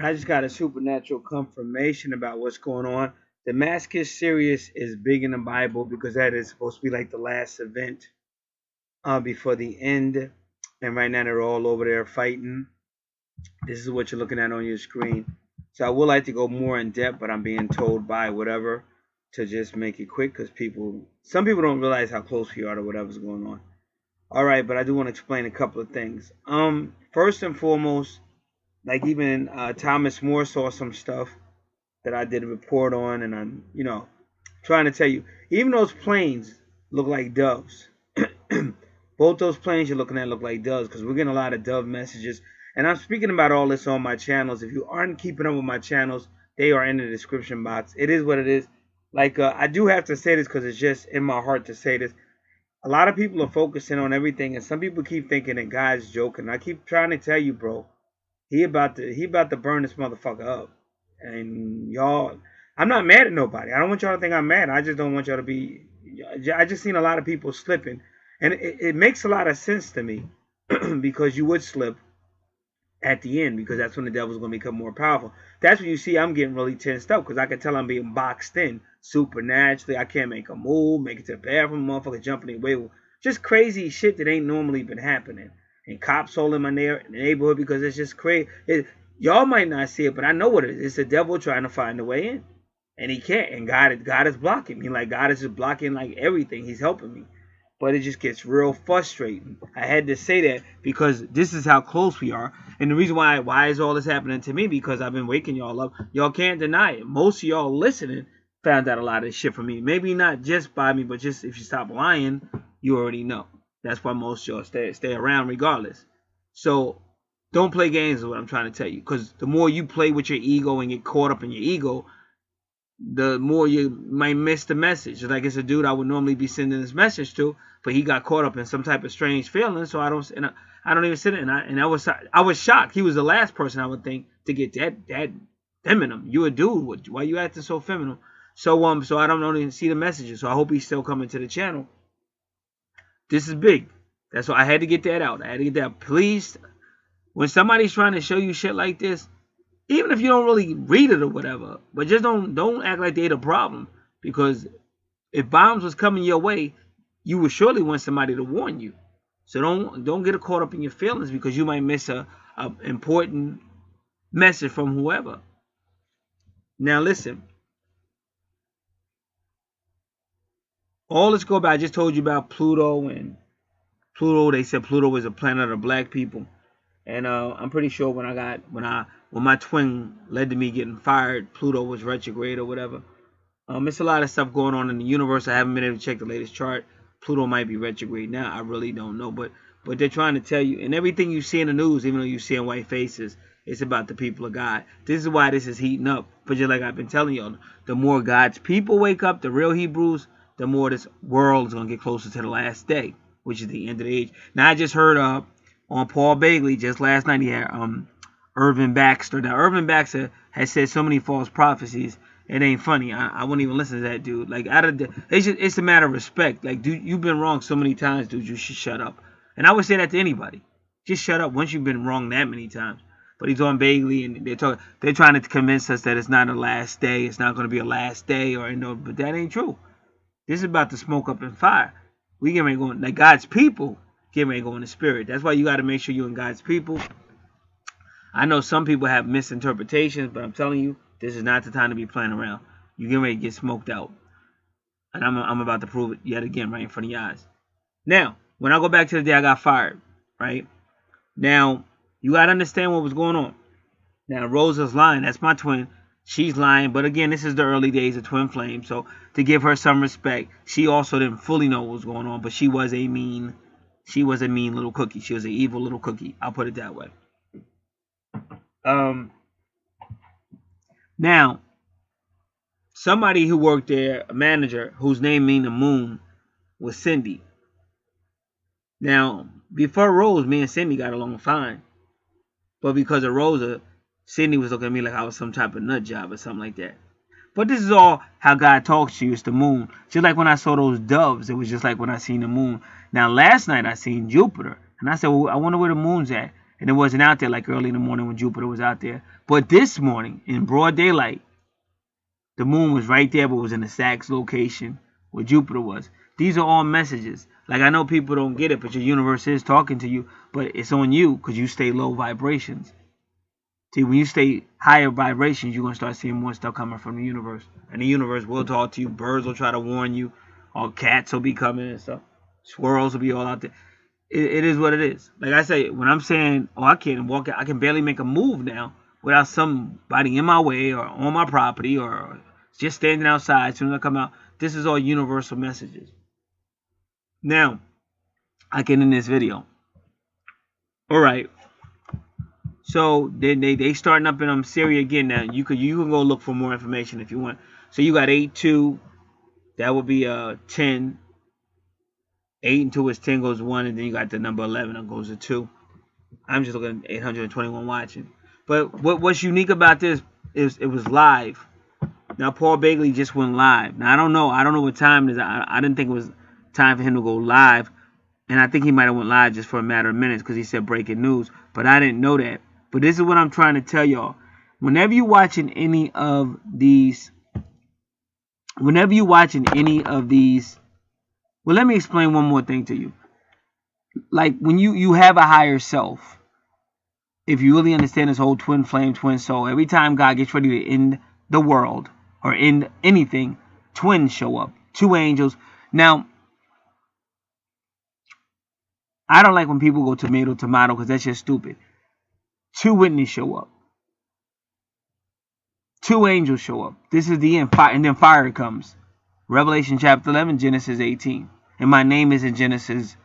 I just got a supernatural confirmation about what's going on. Damascus Syria is big in the Bible because that is supposed to be like the last event before the end. And right now they're all over there fighting. This is what you're looking at on your screen. So I would like to go more in depth, but I'm being told by whatever to just make it quick because some people don't realize how close we are to whatever's going on. All right, but I do want to explain a couple of things. First and foremost, like even Thomas More saw some stuff that I did a report on, and I'm, trying to tell you, even those planes look like doves. Both those planes you're looking at look like doves because we're getting a lot of dove messages. And I'm speaking about all this on my channels. If you aren't keeping up with my channels, they are in the description box. It is what it is. Like, I do have to say this because it's just in my heart to say this. A lot of people are focusing on everything, and some people keep thinking that God's joking. I keep trying to tell you, bro, he about to burn this motherfucker up. And y'all, I'm not mad at nobody. I don't want y'all to think I'm mad. I just don't want y'all to be. I just seen a lot of people slipping, and it makes a lot of sense to me because you would slip at the end because that's when the devil's going to become more powerful. That's when you see I'm getting really tensed up because I can tell I'm being boxed in supernaturally. I can't make a move, make it to the bathroom, motherfucker jumping away. Just crazy shit that ain't normally been happening. And cops all in my neighborhood because it's just crazy. Y'all might not see it, but I know what it is. It's the devil trying to find a way in. And he can't. And God is blocking me. Like God is just blocking like everything. He's helping me. But it just gets real frustrating. I had to say that because this is how close we are. And the reason why is all this happening to me? Because I've been waking y'all up. Y'all can't deny it. Most of y'all listening found out a lot of this shit from me. Maybe not just by me, but just if you stop lying, you already know. That's why most of y'all stay around regardless. So don't play games is what I'm trying to tell you. Because the more you play with your ego and get caught up in your ego, the more you might miss the message. Like it's a dude I would normally be sending this message to, but he got caught up in some type of strange feeling, so I don't even send it. And I was shocked. He was the last person I would think to get that feminine. You a dude? Why you acting so feminine? So I don't even see the messages. So I hope he's still coming to the channel. This is big. That's why I had to get that out. I had to get that. Please, when somebody's trying to show you shit like this, even if you don't really read it or whatever, but just don't act like they're the problem. Because if bombs was coming your way, you would surely want somebody to warn you. So don't get caught up in your feelings because you might miss a important message from whoever. Now listen. All this go back. I just told you about Pluto, and Pluto. They said Pluto was a planet of black people, and I'm pretty sure when my twin led to me getting fired, Pluto was retrograde or whatever. It's a lot of stuff going on in the universe. I haven't been able to check the latest chart. Pluto might be retrograde now. I really don't know, but they're trying to tell you, and everything you see in the news, even though you see in white faces, it's about the people of God. This is why this is heating up. But just like I've been telling y'all, the more God's people wake up, the real Hebrews, the more this world is going to get closer to the last day, which is the end of the age. Now, I just heard on Paul Bailey, just last night, he had Irvin Baxter. Now, Irvin Baxter has said so many false prophecies, it ain't funny. I wouldn't even listen to that dude. Like, it's a matter of respect. Like, dude, you've been wrong so many times, dude, you should shut up. And I would say that to anybody. Just shut up once you've been wrong that many times. But he's on Bailey, and they're trying to convince us that it's not a last day. It's not going to be a last day, but that ain't true. This is about to smoke up and fire. We get ready to go, like God's people get ready to go in the spirit. That's why you got to make sure you're in God's people. I know some people have misinterpretations, but I'm telling you, this is not the time to be playing around. You're getting ready to get smoked out. And I'm about to prove it yet again right in front of your eyes. Now, when I go back to the day I got fired, right? Now, you got to understand what was going on. Now, Rosa's lying. That's my twin. She's lying. But again, this is the early days of Twin Flame. So to give her some respect, she also didn't fully know what was going on. But she was a mean little cookie. She was an evil little cookie. I'll put it that way. Now, somebody who worked there, a manager whose name means the moon, was Cindy. Now, before Rose, me and Cindy got along fine. But because of Rosa, Cindy was looking at me like I was some type of nut job or something like that. But this is all how God talks to you. It's the moon. Just like when I saw those doves, it was just like when I seen the moon. Now, last night I seen Jupiter. And I said, well, I wonder where the moon's at. And it wasn't out there like early in the morning when Jupiter was out there. But this morning, in broad daylight, the moon was right there, but was in the exact location where Jupiter was. These are all messages. Like, I know people don't get it, but your universe is talking to you. But it's on you because you stay low vibrations. See, when you stay higher vibrations, you're going to start seeing more stuff coming from the universe. And the universe will talk to you. Birds will try to warn you. All cats will be coming and stuff. Squirrels will be all out there. It is what it is. Like I say, when I'm saying, oh, I can't walk, I can barely make a move now without somebody in my way or on my property or just standing outside as soon as I come out. This is all universal messages. Now, I get in this video. All right. So they starting up in Syria again now. You can go look for more information if you want. So you got 8-2. That would be 10. 8 and 2 is 10 goes 1, and then you got the number 11 that goes to 2. I'm just looking at 821 watching. But what's unique about this is it was live. Now Paul Bagley just went live. Now I don't know what time it is. I didn't think it was time for him to go live, and I think he might have went live just for a matter of minutes because he said breaking news. But I didn't know that. But this is what I'm trying to tell y'all. Whenever you're watching any of these, well, let me explain one more thing to you. Like when you have a higher self, if you really understand this whole twin flame, twin soul, every time God gets ready to end the world or end anything, twins show up. 2 angels. Now, I don't like when people go tomato, tomato, because that's just stupid. 2 witnesses show up. 2 angels show up. This is the end. And then fire comes. Revelation chapter 11, Genesis 18. And my name is in Genesis.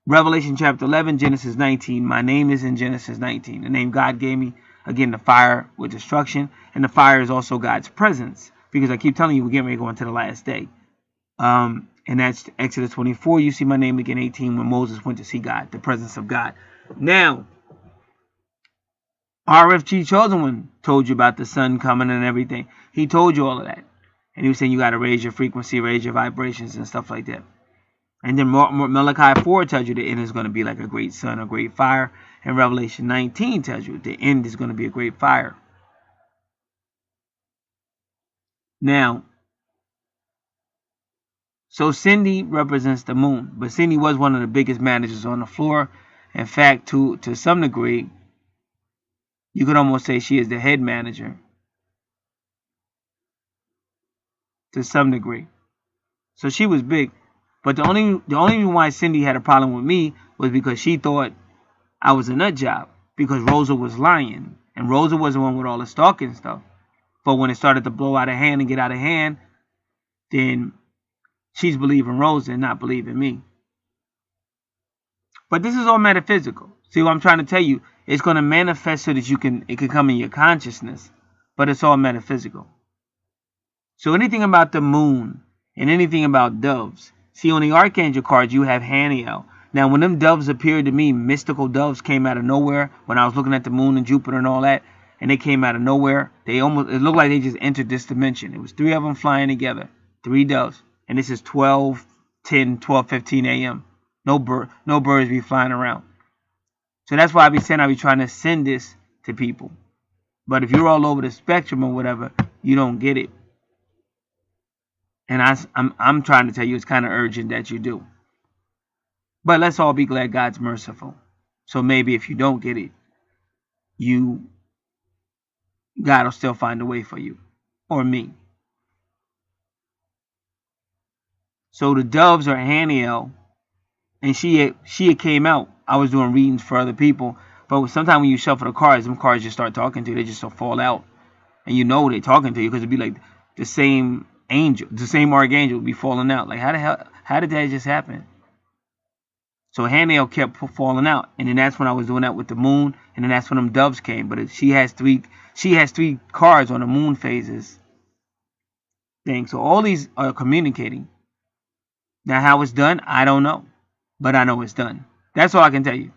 Revelation chapter 11, Genesis 19. My name is in Genesis 19. The name God gave me. Again, the fire with destruction. And the fire is also God's presence. Because I keep telling you, we're getting ready to go into the last day. And that's Exodus 24. You see my name again, 18, when Moses went to see God. The presence of God. Now, RFG Chosen One told you about the sun coming and everything. He told you all of that. And he was saying you got to raise your frequency, raise your vibrations and stuff like that. And then Malachi 4 tells you the end is going to be like a great sun, a great fire. And Revelation 19 tells you the end is going to be a great fire. Now, so Cindy represents the moon. But Cindy was one of the biggest managers on the floor. In fact, to some degree, you could almost say she is the head manager. To some degree. So she was big. But the only reason why Cindy had a problem with me was because she thought I was a nut job. Because Rosa was lying. And Rosa was the one with all the stalking stuff. But when it started to blow out of hand and get out of hand, then she's believing Rosa and not believing me. But this is all metaphysical. See what I'm trying to tell you? It's going to manifest so that it can come in your consciousness. But it's all metaphysical. So anything about the moon and anything about doves. See, on the Archangel cards, you have Haniel. Now, when them doves appeared to me, mystical doves came out of nowhere. When I was looking at the moon and Jupiter and all that, and they came out of nowhere. It looked like they just entered this dimension. It was 3 of them flying together. 3 doves. And this is 12:15 a.m. No birds be flying around. So that's why I be saying I be trying to send this to people. But if you're all over the spectrum or whatever, you don't get it. And I'm trying to tell you it's kind of urgent that you do. But let's all be glad God's merciful. So maybe if you don't get it, God will still find a way for you. Or me. So the doves are Haniel. And she came out. I was doing readings for other people. But sometimes when you shuffle the cards, them cards just start talking to you. They just fall out. And you know they're talking to you because it'd be like the same angel, the same archangel would be falling out. Like, how did that just happen? So Haniel kept falling out. And then that's when I was doing that with the moon. And then that's when them doves came. But she has three cards on the moon phases thing. So all these are communicating. Now how it's done, I don't know. But I know it's done. That's all I can tell you.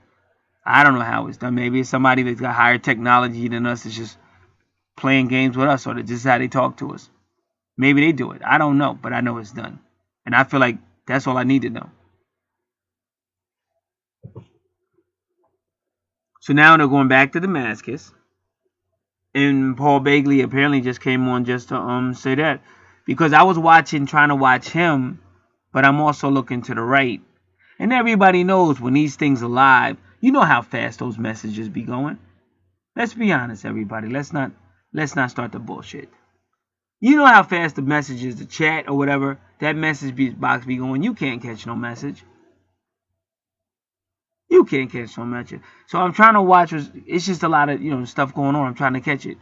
I don't know how it's done. Maybe it's somebody that's got higher technology than us that's just playing games with us, or that's just how they talk to us. Maybe they do it. I don't know, but I know it's done. And I feel like that's all I need to know. So now they're going back to Damascus. And Paul Bagley apparently just came on just to say that. Because I was trying to watch him, but I'm also looking to the right. And everybody knows when these things are live, you know how fast those messages be going. Let's be honest, everybody. Let's not start the bullshit. You know how fast the messages, the chat or whatever, that message box be going. You can't catch no message. You can't catch no message. So I'm trying to watch. It's just a lot of stuff going on. I'm trying to catch it.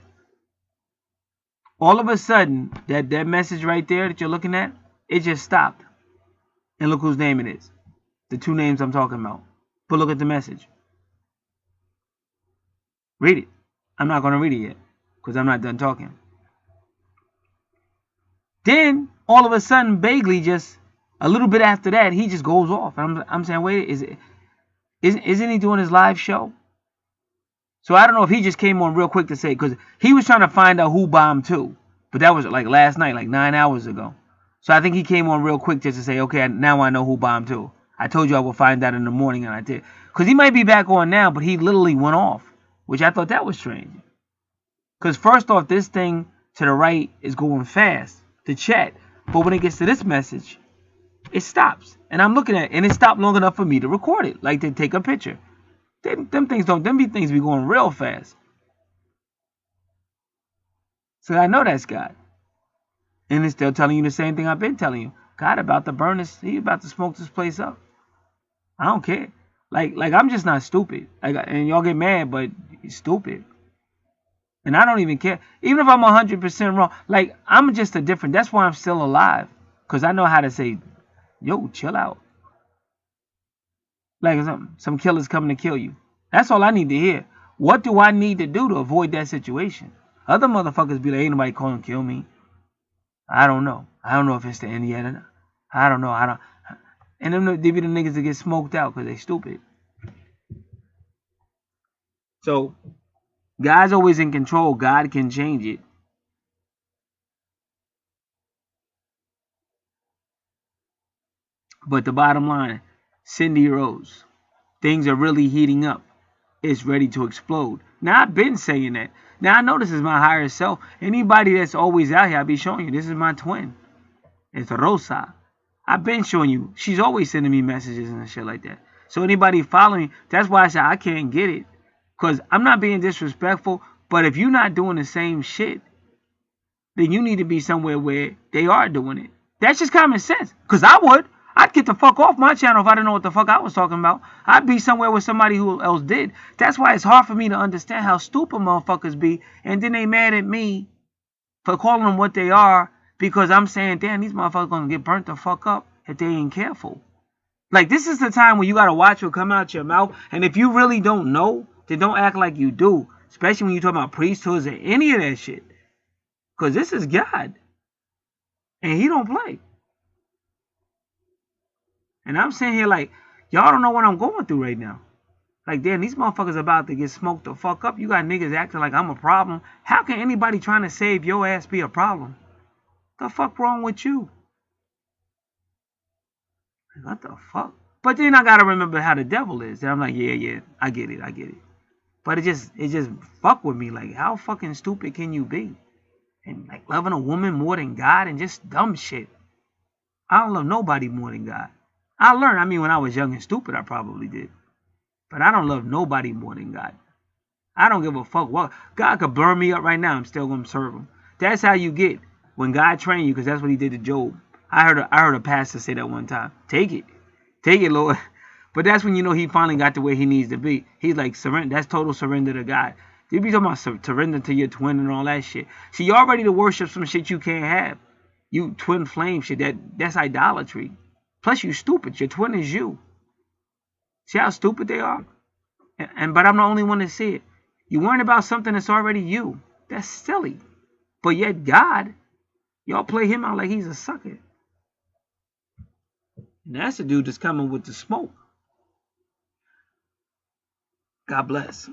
All of a sudden, that message right there that you're looking at, it just stopped. And look whose name it is. The two names I'm talking about. But look at the message. Read it. I'm not going to read it yet because I'm not done talking. Then, all of a sudden, Bagley just, a little bit after that, he just goes off. And I'm saying, wait, isn't he doing his live show? So I don't know if he just came on real quick to say, because he was trying to find out who bombed too. But that was like last night, like 9 hours ago. So I think he came on real quick just to say, okay, now I know who bombed too. I told you I would find out in the morning, and I did. Because he might be back on now, but he literally went off, which I thought that was strange. Because first off, this thing to the right is going fast, the chat. But when it gets to this message, it stops. And I'm looking at it, and it stopped long enough for me to record it, like to take a picture. Them things be going real fast. So I know that's God. And it's still telling you the same thing I've been telling you. God about to burn this, he about to smoke this place up. I don't care. Like I'm just not stupid. And y'all get mad, but it's stupid. And I don't even care. Even if I'm 100% wrong, like I'm just a different, that's why I'm still alive. Because I know how to say, yo, chill out. Like some killer's coming to kill you. That's all I need to hear. What do I need to do to avoid that situation? Other motherfuckers be like, ain't nobody calling to kill me. I don't know. I don't know if it's the end yet. I don't know. And them they be the niggas that get smoked out because they stupid. So, God's always in control. God can change it. But the bottom line, Cindy Rose, things are really heating up. It's ready to explode. Now, I've been saying that. Now, I know this is my higher self. Anybody that's always out here, I'll be showing you. This is my twin. It's Rosa. I've been showing you. She's always sending me messages and shit like that. So anybody following, that's why I said I can't get it. Because I'm not being disrespectful. But if you're not doing the same shit, then you need to be somewhere where they are doing it. That's just common sense. Because I would. I'd get the fuck off my channel if I didn't know what the fuck I was talking about. I'd be somewhere with somebody who else did. That's why it's hard for me to understand how stupid motherfuckers be. And then they mad at me for calling them what they are. Because I'm saying, damn, these motherfuckers gonna get burnt the fuck up if they ain't careful. Like, this is the time when you gotta watch what come out your mouth. And if you really don't know, then don't act like you do. Especially when you talk about priesthoods or any of that shit. Because this is God. And he don't play. And I'm sitting here like, y'all don't know what I'm going through right now. Like, damn, these motherfuckers about to get smoked the fuck up. You got niggas acting like I'm a problem. How can anybody trying to save your ass be a problem? What the fuck wrong with you? What the fuck? But then I gotta remember how the devil is. And I'm like, yeah, I get it. But it just fuck with me. Like, how fucking stupid can you be? And like loving a woman more than God and just dumb shit. I don't love nobody more than God. I learned, when I was young and stupid, I probably did. But I don't love nobody more than God. I don't give a fuck what. God could burn me up right now. I'm still going to serve him. That's how you get when God trained you, because that's what he did to Job. I heard a pastor say that one time. Take it, Lord. But that's when you know he finally got to where he needs to be. He's like, surrender. That's total surrender to God. You be talking about surrender to your twin and all that shit. See, y'all ready to worship some shit you can't have. You twin flame shit. That's idolatry. Plus, you stupid. Your twin is you. See how stupid they are? But I'm the only one to see it. You worrying about something that's already you. That's silly. But yet God, y'all play him out like he's a sucker. And that's the dude that's coming with the smoke. God bless.